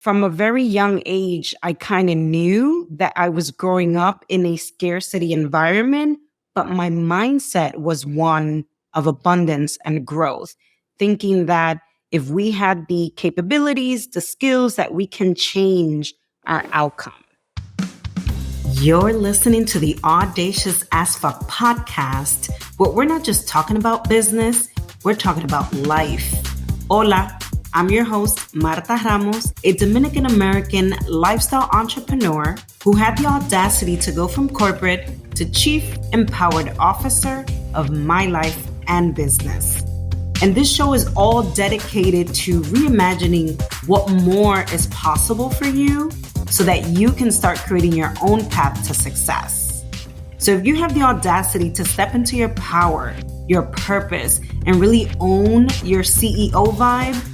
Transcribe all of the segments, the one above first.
From a very young age, I kind of knew that I was growing up in a scarcity environment, but my mindset was one of abundance and growth, thinking that if we had the capabilities, the skills, that we can change our outcome. You're listening to the Audacious as Fuck podcast, where we're not just talking about business, we're talking about life. Hola, I'm your host, Marta Ramos, a Dominican-American lifestyle entrepreneur who had the audacity to go from corporate to Chief Empowered Officer of my life and business. And this show is all dedicated to reimagining what more is possible for you so that you can start creating your own path to success. So if you have the audacity to step into your power, your purpose, and really own your CEO vibe,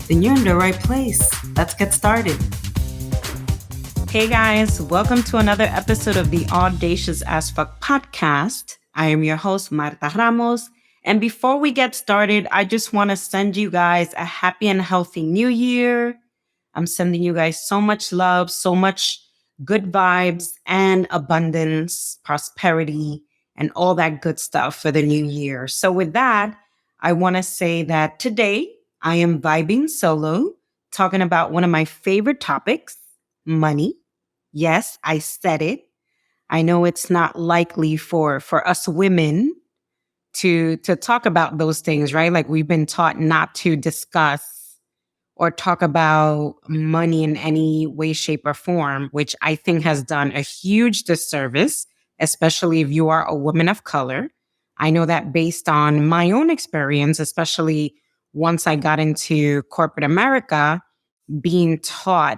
then you're in the right place. Let's get started. Hey guys, welcome to another episode of the Audacious as Fuck podcast. I am your host, Marta Ramos. And before we get started, I just want to send you guys a happy and healthy new year. I'm sending you guys so much love, so much good vibes and abundance, prosperity, and all that good stuff for the new year. So with that, I want to say that today I am vibing solo, talking about one of my favorite topics, money. Yes, I said it. I know it's not likely for us women to talk about those things, right? Like we've been taught not to discuss or talk about money in any way, shape, or form, which I think has done a huge disservice, especially if you are a woman of color. I know that based on my own experience, especially once I got into corporate America, being taught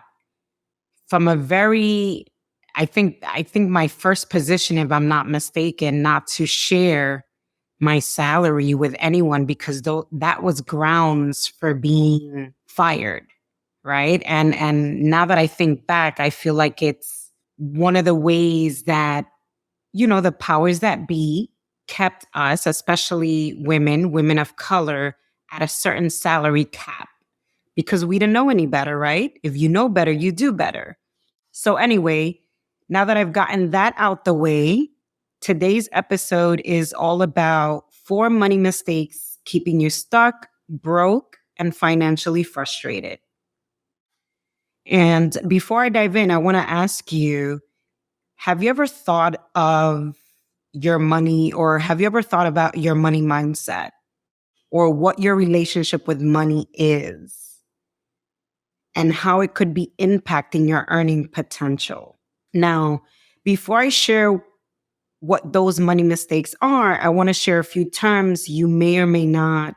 from a very, I think my first position, if I'm not mistaken, not to share my salary with anyone because that was grounds for being fired, right? And now that I think back, I feel like it's one of the ways that, the powers that be kept us, especially women of color, at a certain salary cap because we didn't know any better, right? If you know better, you do better. So anyway, now that I've gotten that out the way, today's episode is all about 4 money mistakes keeping you stuck, broke, and financially frustrated. And before I dive in, I want to ask you, have you ever thought of your money, or have you ever thought about your money mindset or what your relationship with money is and how it could be impacting your earning potential? Now, before I share what those money mistakes are, I want to share a few terms you may or may not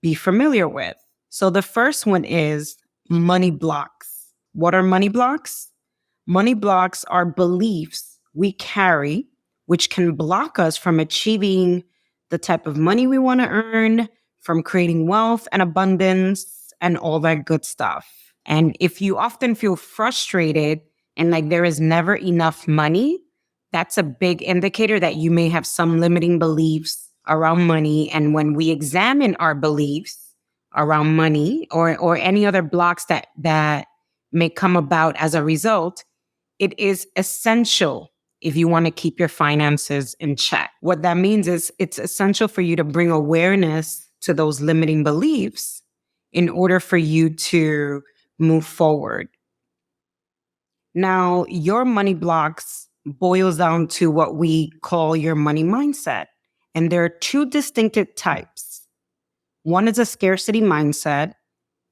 be familiar with. So the first one is money blocks. What are money blocks? Money blocks are beliefs we carry which can block us from achieving the type of money we want to earn, from creating wealth and abundance and all that good stuff. And if you often feel frustrated and like there is never enough money, that's a big indicator that you may have some limiting beliefs around money. And when we examine our beliefs around money or any other blocks that may come about as a result, it is essential if you want to keep your finances in check. What that means is it's essential for you to bring awareness to those limiting beliefs in order for you to move forward. Now, your money blocks boils down to what we call your money mindset. And there are 2 distinctive types. One is a scarcity mindset,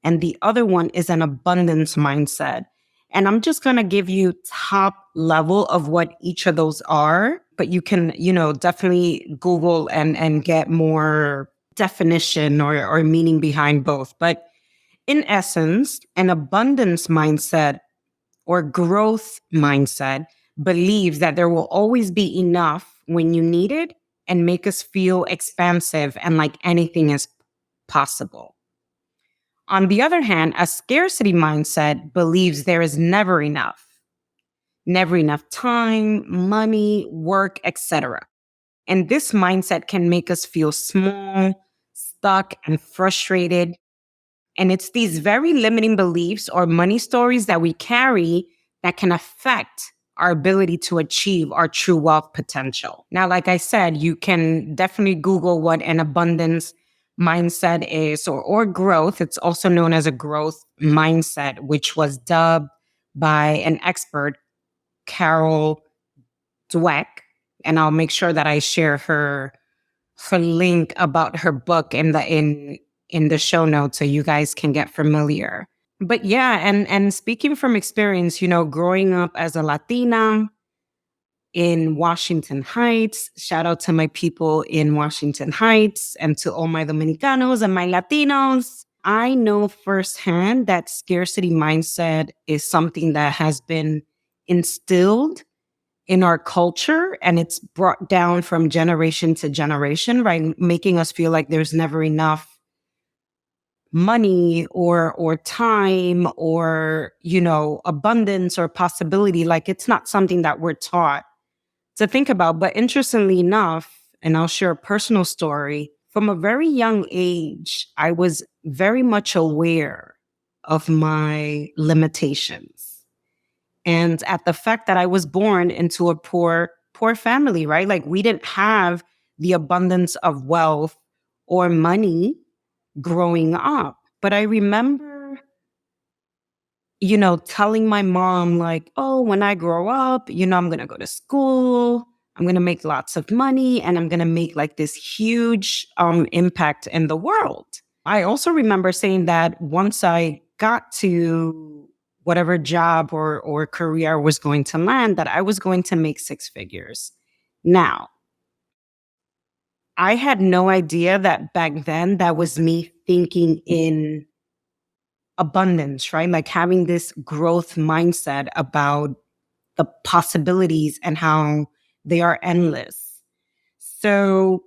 and the other one is an abundance mindset. And I'm just going to give you top level of what each of those are, but you can, definitely Google and get more definition or meaning behind both. But in essence, an abundance mindset or growth mindset believes that there will always be enough when you need it and make us feel expansive and like anything is possible. On the other hand, a scarcity mindset believes there is never enough time, money, work, etc. And this mindset can make us feel small, stuck, and frustrated. And it's these very limiting beliefs or money stories that we carry that can affect our ability to achieve our true wealth potential. Now, like I said, you can definitely Google what an abundance mindset is or growth. It's also known as a growth mindset, which was dubbed by an expert, Carol Dweck. And I'll make sure that I share her link about her book in the show notes so you guys can get familiar. But yeah, and speaking from experience, growing up as a Latina in Washington Heights, shout out to my people in Washington Heights and to all my Dominicanos and my Latinos. I know firsthand that scarcity mindset is something that has been instilled in our culture, and it's brought down from generation to generation, right? Making us feel like there's never enough money or time or, abundance or possibility. Like it's not something that we're taught to think about. But interestingly enough, and I'll share a personal story, from a very young age, I was very much aware of my limitations and at the fact that I was born into a poor family, right? Like we didn't have the abundance of wealth or money growing up. But I remember, telling my mom, like, oh, when I grow up, I'm going to go to school, I'm going to make lots of money, and I'm going to make like this huge impact in the world. I also remember saying that once I got to whatever job or career I was going to land, that I was going to make six figures. Now, I had no idea that back then that was me thinking in abundance, right? Like having this growth mindset about the possibilities and how they are endless. So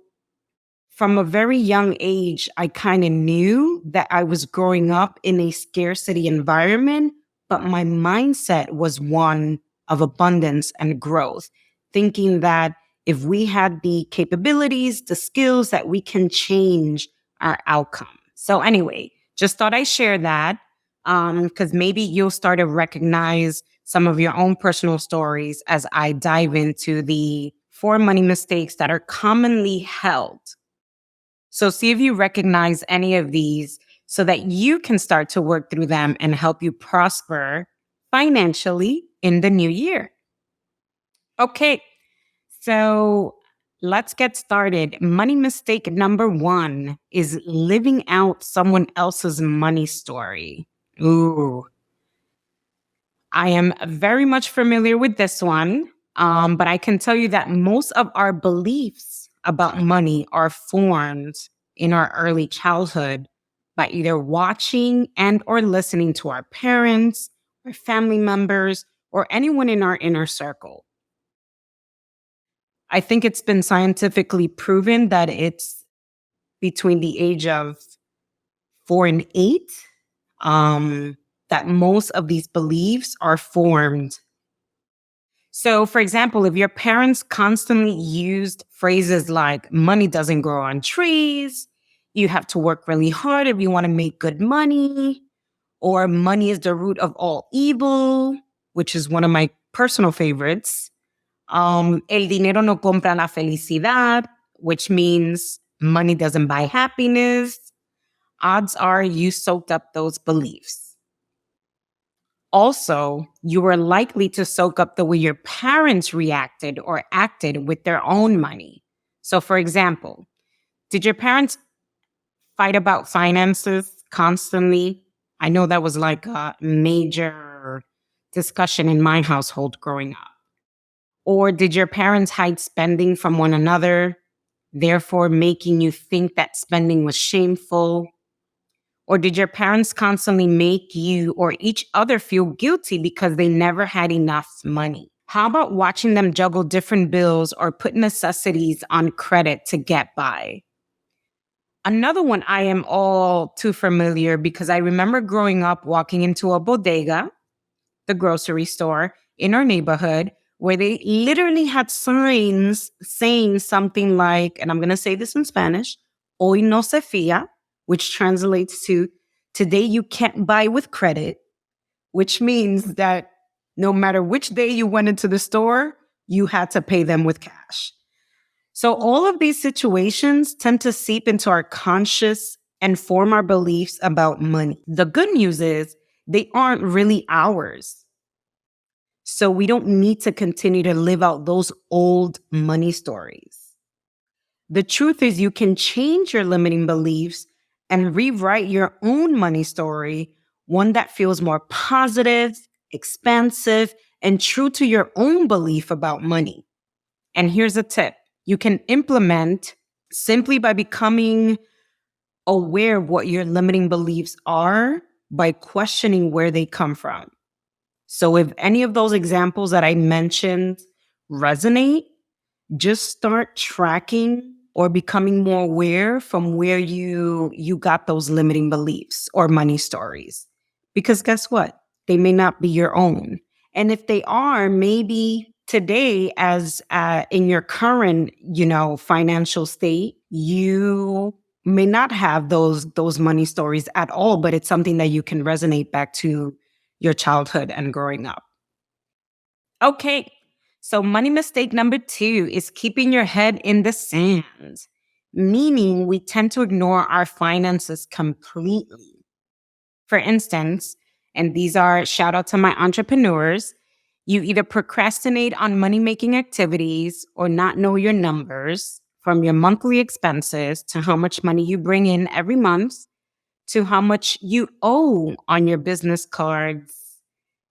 from a very young age, I kind of knew that I was growing up in a scarcity environment, but my mindset was one of abundance and growth, thinking that if we had the capabilities, the skills, that we can change our outcome. So anyway, just thought I'd share that because maybe you'll start to recognize some of your own personal stories as I dive into the 4 money mistakes that are commonly held. So see if you recognize any of these so that you can start to work through them and help you prosper financially in the new year. Okay, so let's get started. Money mistake number 1 is living out someone else's money story. Ooh, I am very much familiar with this one, but I can tell you that most of our beliefs about money are formed in our early childhood by either watching and or listening to our parents, or family members, or anyone in our inner circle. I think it's been scientifically proven that it's between the age of 4 and 8 that most of these beliefs are formed. So, for example, if your parents constantly used phrases like money doesn't grow on trees, you have to work really hard if you want to make good money, or money is the root of all evil, which is one of my personal favorites. El dinero no compra la felicidad, which means money doesn't buy happiness. Odds are you soaked up those beliefs. Also, you were likely to soak up the way your parents reacted or acted with their own money. So, for example, did your parents fight about finances constantly? I know that was like a major discussion in my household growing up. Or did your parents hide spending from one another, therefore making you think that spending was shameful? Or did your parents constantly make you or each other feel guilty because they never had enough money? How about watching them juggle different bills or put necessities on credit to get by? Another one I am all too familiar because I remember growing up walking into a bodega, the grocery store in our neighborhood, where they literally had signs saying something like, and I'm going to say this in Spanish, hoy no se fía, which translates to Today, you can't buy with credit, which means that no matter which day you went into the store, you had to pay them with cash. So all of these situations tend to seep into our conscious and form our beliefs about money. The good news is they aren't really ours. So we don't need to continue to live out those old money stories. The truth is you can change your limiting beliefs and rewrite your own money story, one that feels more positive, expansive, and true to your own belief about money. And here's a tip you can implement simply by becoming aware of what your limiting beliefs are by questioning where they come from. So if any of those examples that I mentioned resonate, just start tracking or becoming more aware from where you got those limiting beliefs or money stories. Because guess what? They may not be your own. And if they are, maybe today, as in your current, financial state, you may not have those money stories at all, but it's something that you can resonate back to your childhood and growing up. Okay, so money mistake number 2 is keeping your head in the sand, meaning we tend to ignore our finances completely. For instance, and these are shout out to my entrepreneurs, you either procrastinate on money making activities or not know your numbers, from your monthly expenses to how much money you bring in every month to how much you owe on your business cards,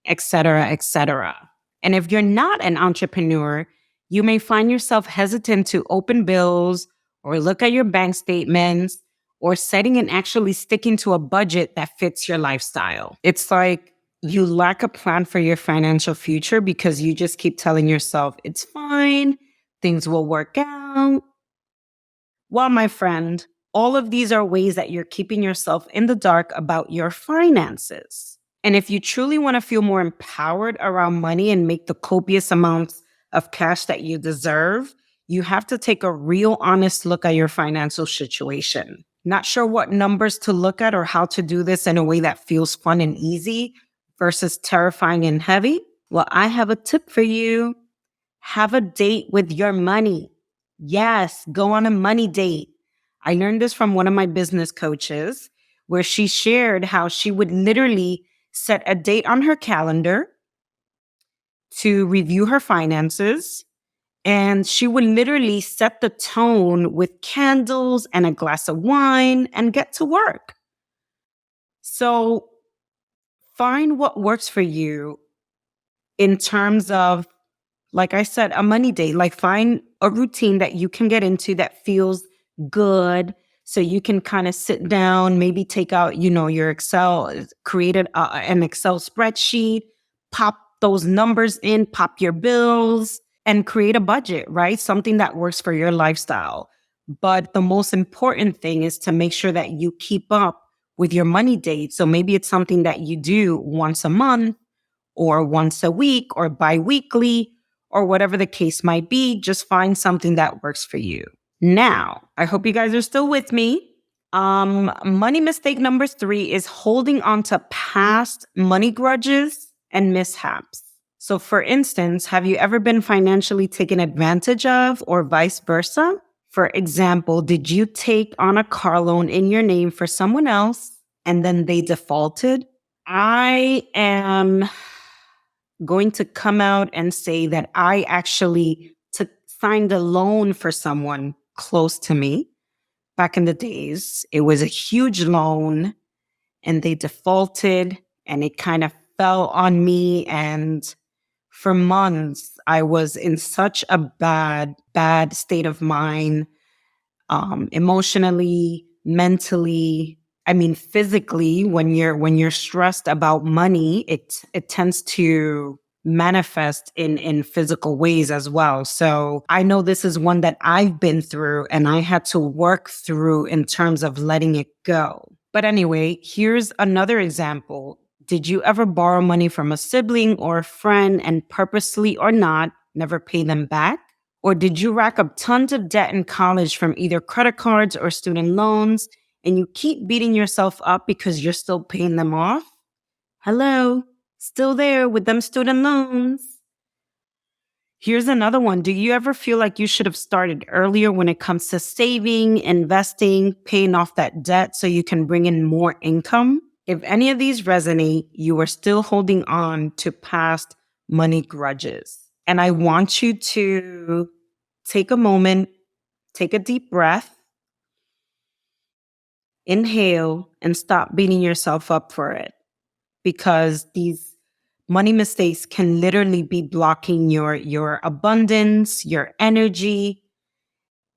et cetera, et cetera. And if you're not an entrepreneur, you may find yourself hesitant to open bills or look at your bank statements or setting and actually sticking to a budget that fits your lifestyle. It's like you lack a plan for your financial future because you just keep telling yourself, it's fine, things will work out. Well, my friend, all of these are ways that you're keeping yourself in the dark about your finances. And if you truly want to feel more empowered around money and make the copious amounts of cash that you deserve, you have to take a real honest look at your financial situation. Not sure what numbers to look at or how to do this in a way that feels fun and easy versus terrifying and heavy? Well, I have a tip for you. Have a date with your money. Yes, go on a money date. I learned this from one of my business coaches, where she shared how she would literally set a date on her calendar to review her finances. And she would literally set the tone with candles and a glass of wine and get to work. So find what works for you in terms of, like I said, a money date. Like find a routine that you can get into that feels good. So you can kind of sit down, maybe take out, your Excel, create an Excel spreadsheet, pop those numbers in, pop your bills, and create a budget, right? Something that works for your lifestyle. But the most important thing is to make sure that you keep up with your money date. So maybe it's something that you do once a month or once a week or bi-weekly or whatever the case might be. Just find something that works for you. Now, I hope you guys are still with me. Money mistake number 3 is holding on to past money grudges and mishaps. So for instance, have you ever been financially taken advantage of or vice versa? For example, did you take on a car loan in your name for someone else and then they defaulted? I am going to come out and say that I actually signed a loan for someone close to me back in the days. It was a huge loan and they defaulted and it kind of fell on me. And for months, I was in such a bad state of mind, emotionally, mentally. I mean, physically, when you're stressed about money, it tends to manifest in physical ways as well. So I know this is one that I've been through and I had to work through in terms of letting it go. But anyway, here's another example. Did you ever borrow money from a sibling or a friend and purposely or not, never pay them back? Or did you rack up tons of debt in college from either credit cards or student loans and you keep beating yourself up because you're still paying them off. Hello, still there with them student loans. Here's another one. Do you ever feel like you should have started earlier when it comes to saving, investing, paying off that debt so you can bring in more income? If any of these resonate, you are still holding on to past money grudges. And I want you to take a moment, take a deep breath, inhale, and stop beating yourself up for it. Because these money mistakes can literally be blocking your abundance, your energy,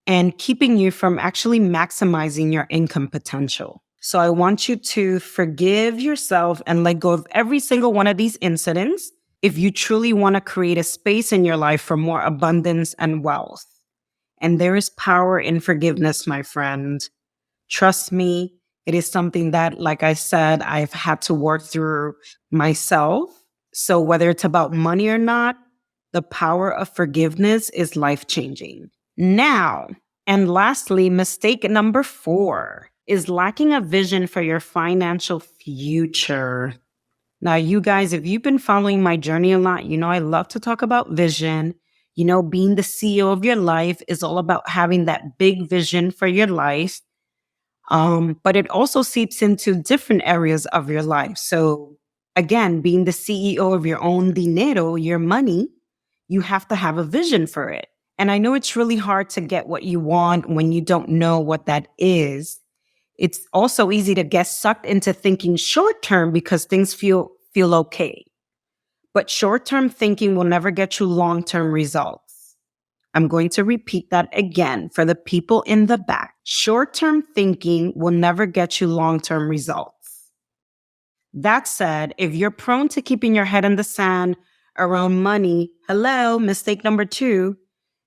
and keeping you from actually maximizing your income potential. So I want you to forgive yourself and let go of every single one of these incidents if you truly want to create a space in your life for more abundance and wealth. And there is power in forgiveness, my friend. Trust me, it is something that, like I said, I've had to work through myself. So whether it's about money or not, the power of forgiveness is life-changing. Now, and lastly, mistake number 4 is lacking a vision for your financial future. Now, you guys, if you've been following my journey a lot, you know I love to talk about vision. You know, being the CEO of your life is all about having that big vision for your life. But it also seeps into different areas of your life. So again, being the CEO of your own dinero, your money, you have to have a vision for it. And I know it's really hard to get what you want when you don't know what that is. It's also easy to get sucked into thinking short term because things feel okay. But short term thinking will never get you long term results. I'm going to repeat that again for the people in the back. Short-term thinking will never get you long-term results. That said, if you're prone to keeping your head in the sand around money, hello, mistake number 2,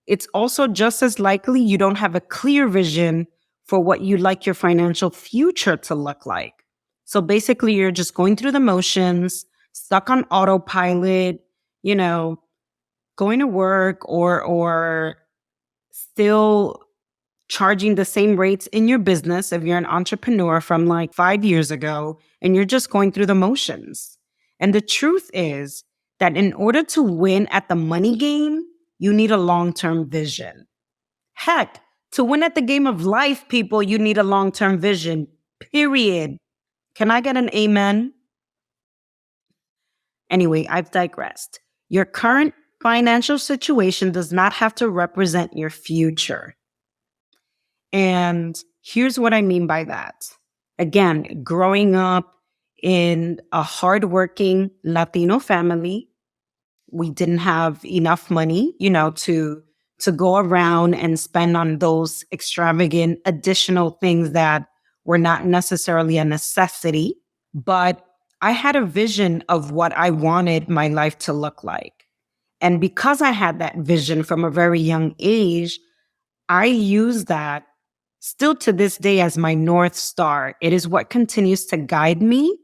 it's also just as likely you don't have a clear vision for what you'd like your financial future to look like. So basically, you're just going through the motions, stuck on autopilot, you know, going to work or still charging the same rates in your business if you're an entrepreneur from like 5 years ago, and you're just going through the motions. And the truth is that in order to win at the money game, you need a long-term vision. Heck, to win at the game of life, people, you need a long-term vision, period. Can I get an amen? Anyway, I've digressed. Your current financial situation does not have to represent your future. And here's what I mean by that. Again, growing up in a hardworking Latino family, we didn't have enough money, you know, to go around and spend on those extravagant additional things that were not necessarily a necessity. But I had a vision of what I wanted my life to look like. And because I had that vision from a very young age, I use that still to this day as my North Star. It is what continues to guide me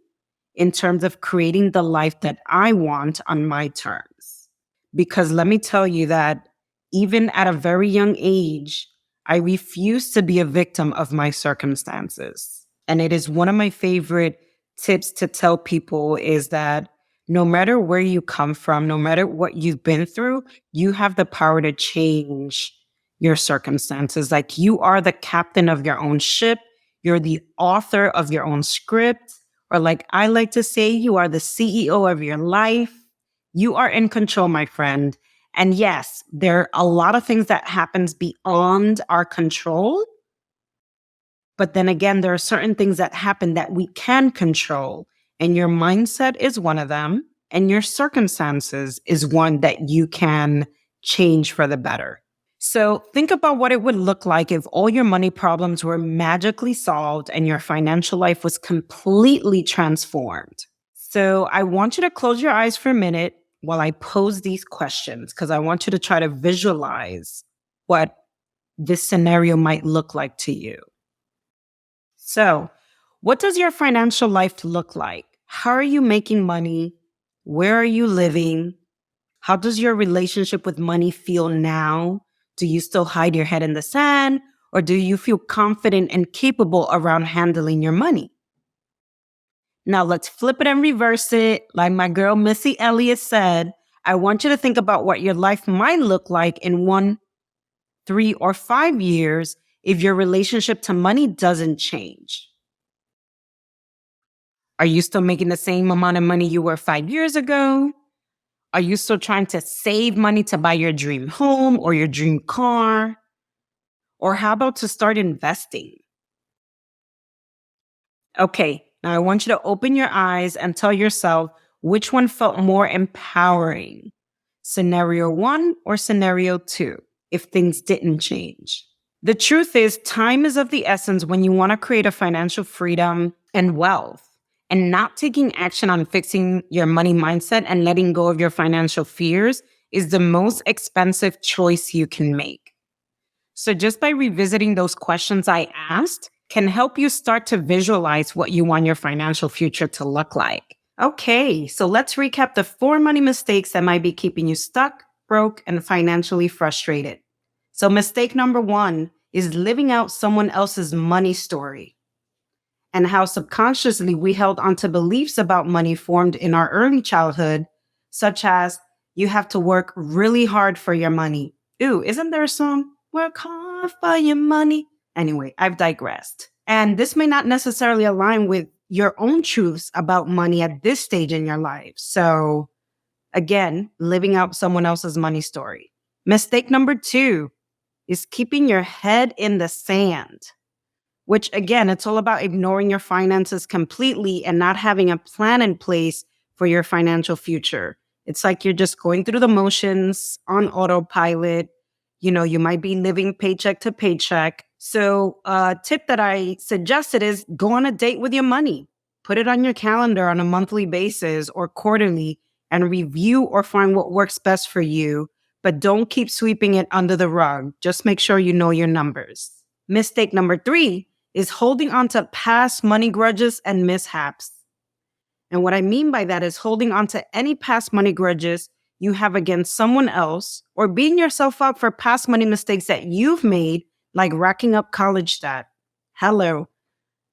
in terms of creating the life that I want on my terms. Because let me tell you that even at a very young age, I refuse to be a victim of my circumstances. And it is one of my favorite tips to tell people is that no matter where you come from, no matter what you've been through, you have the power to change your circumstances. Like you are the captain of your own ship. You're the author of your own script. Or like I like to say, you are the CEO of your life. You are in control, my friend. And yes, there are a lot of things that happens beyond our control. But then again, there are certain things that happen that we can control. And your mindset is one of them. And your circumstances is one that you can change for the better. So think about what it would look like if all your money problems were magically solved and your financial life was completely transformed. So I want you to close your eyes for a minute while I pose these questions, because I want you to try to visualize what this scenario might look like to you. So, what does your financial life look like? How are you making money? Where are you living? How does your relationship with money feel now? Do you still hide your head in the sand, Or do you feel confident and capable around handling your money? Now let's flip it and reverse it. Like my girl Missy Elliott said, I want you to think about what your life might look like in 1, 3, or 5 years if your relationship to money doesn't change. Are you still making the same amount of money you were 5 years ago? Are you still trying to save money to buy your dream home or your dream car? Or how about to start investing? Okay, now I want you to open your eyes and tell yourself which one felt more empowering, scenario 1 or scenario 2, if things didn't change. The truth is, time is of the essence when you want to create a financial freedom and wealth. And not taking action on fixing your money mindset and letting go of your financial fears is the most expensive choice you can make. So just by revisiting those questions I asked can help you start to visualize what you want your financial future to look like. Okay, so let's recap the 4 money mistakes that might be keeping you stuck, broke, and financially frustrated. So mistake number 1 is living out someone else's money story, and how subconsciously we held onto beliefs about money formed in our early childhood, such as, you have to work really hard for your money. Ooh, isn't there a song? Work hard for your money. Anyway, I've digressed. And this may not necessarily align with your own truths about money at this stage in your life. So again, living out someone else's money story. Mistake number 2 is keeping your head in the sand, which again, it's all about ignoring your finances completely and not having a plan in place for your financial future. It's like you're just going through the motions on autopilot. You might be living paycheck to paycheck. So a tip that I suggested is go on a date with your money. Put it on your calendar on a monthly basis or quarterly and review or find what works best for you. But don't keep sweeping it under the rug. Just make sure you know your numbers. Mistake number 3 is holding on to past money grudges and mishaps. And what I mean by that is holding on to any past money grudges you have against someone else, or beating yourself up for past money mistakes that you've made, like racking up college debt. Hello.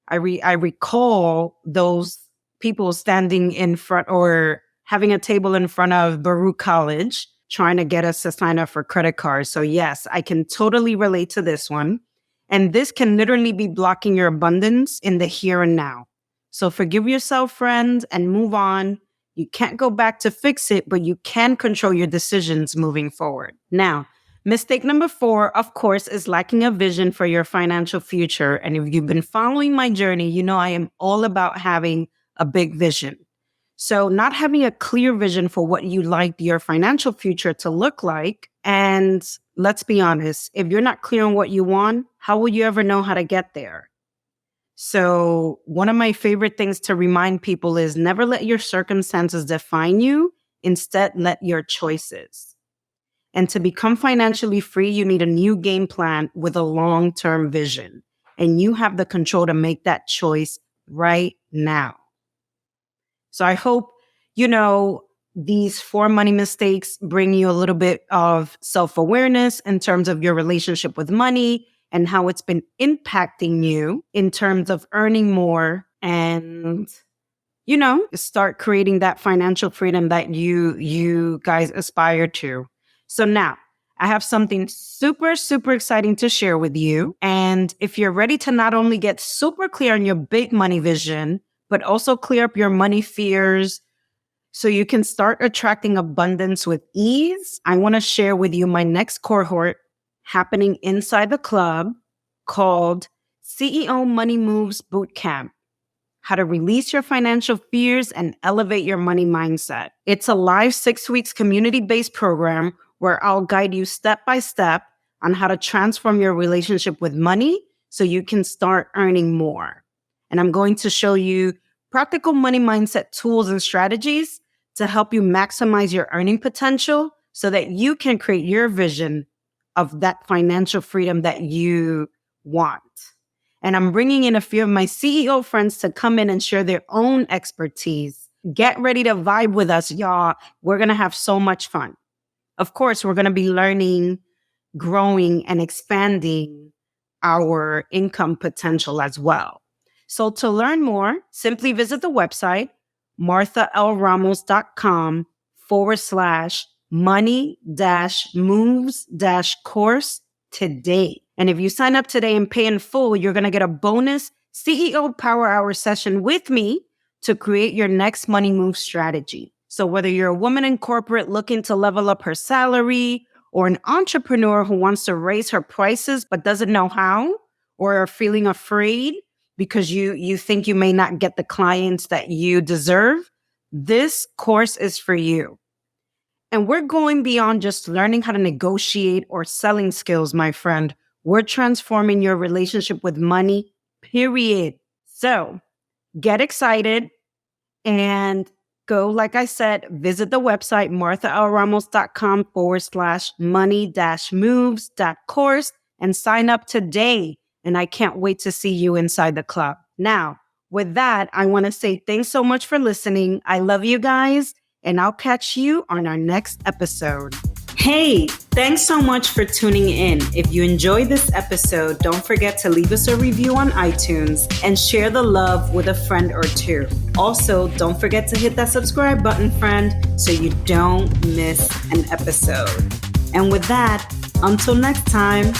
I recall those people standing in front or having a table in front of Baruch College trying to get us to sign up for credit cards. So yes, I can totally relate to this one. And this can literally be blocking your abundance in the here and now. So forgive yourself, friends, and move on. You can't go back to fix it, but you can control your decisions moving forward. Now, mistake number 4, of course, is lacking a vision for your financial future. And if you've been following my journey, you know I am all about having a big vision. So not having a clear vision for what you like your financial future to look like. And let's be honest, if you're not clear on what you want, how will you ever know how to get there? So one of my favorite things to remind people is never let your circumstances define you. Instead, let your choices. And to become financially free, you need a new game plan with a long-term vision. And you have the control to make that choice right now. So I hope, these 4 money mistakes bring you a little bit of self-awareness in terms of your relationship with money and how it's been impacting you in terms of earning more and, start creating that financial freedom that you guys aspire to. So now I have something super, super exciting to share with you. And if you're ready to not only get super clear on your big money vision, but also clear up your money fears so you can start attracting abundance with ease, I want to share with you my next cohort happening inside the club called CEO Money Moves Bootcamp. How to release your financial fears and elevate your money mindset. It's a live 6 weeks community-based program where I'll guide you step by step on how to transform your relationship with money so you can start earning more. And I'm going to show you practical money mindset tools and strategies to help you maximize your earning potential so that you can create your vision of that financial freedom that you want. And I'm bringing in a few of my CEO friends to come in and share their own expertise. Get ready to vibe with us, y'all. We're going to have so much fun. Of course, we're going to be learning, growing, and expanding our income potential as well. So to learn more, simply visit the website, marthalramos.com/money-moves-course today. And if you sign up today and pay in full, you're going to get a bonus CEO Power Hour session with me to create your next money move strategy. So whether you're a woman in corporate looking to level up her salary, or an entrepreneur who wants to raise her prices but doesn't know how, or are feeling afraid because you think you may not get the clients that you deserve, this course is for you. And we're going beyond just learning how to negotiate or selling skills, my friend. We're transforming your relationship with money, period. So get excited and go, like I said, visit the website, marthalramos.com/money-moves-course and sign up today. And I can't wait to see you inside the club. Now, with that, I want to say thanks so much for listening. I love you guys, and I'll catch you on our next episode. Hey, thanks so much for tuning in. If you enjoyed this episode, don't forget to leave us a review on iTunes and share the love with a friend or two. Also, don't forget to hit that subscribe button, friend, so you don't miss an episode. And with that, until next time,